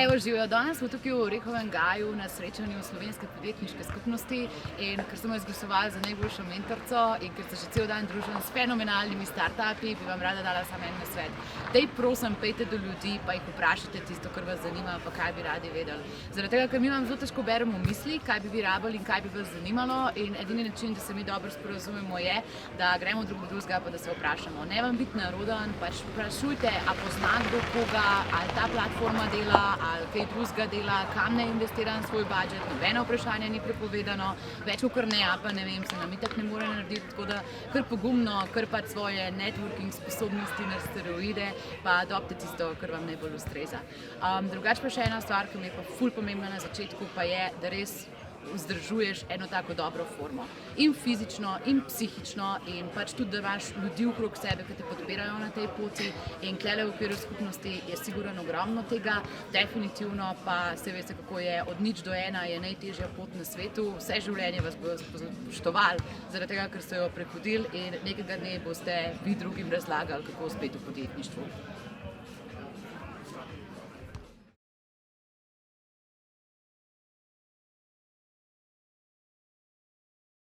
Evo, živijo, danes smo tukaj v Orehovem gaju na srečanju Slovenske podjetniške skupnosti in ker smo izglasovali za najboljšo mentorico in ker se že cel dan družim s fenomenalnimi startupi, bi vam rada dala samo en nasvet. Dej prosim, pejte do ljudi pa jih vprašajte tisto, kar vas zanima, pa kaj bi radi vedeli. Zaradi tega, ker mi vam zelo težko beremo misli, kaj bi vi rabili in kaj bi vas zanimalo in edini način, da se mi dobro sporazumemo je, da gremo drug do drugega pa da se vprašamo. Ne vam biti narodan, pač vprašujte, a pozna kdo koga, ali ta platforma dela, ali kaj drugega dela, kam ne investira na svoj budžet, nobeno vprašanje ni prepovedano, več kot ne, pa ne vem, se nam itak ne more narediti, tako da kar pogumno, kar pač svoje networking sposobnosti na steroide, pa dobite tisto, kar vam najbolj ustreza. Drugače pa še ena stvar, ki mi je pa ful pomembna na začetku, pa je, da res vzdržuješ eno tako dobro formo. In fizično, in psihično, in pač tudi, da imaš ljudi okrog sebe, ki te podpirajo na tej poti. In tukaj v okviru skupnosti je sigurno ogromno tega, definitivno pa se veste, kako je od 0 do 1 je najtežja pot na svetu. Vse življenje vas bo spoštovali, zaradi tega, ker ste jo prehodili in nekega dne boste vi drugim razlagali, kako uspeti v podjetništvu.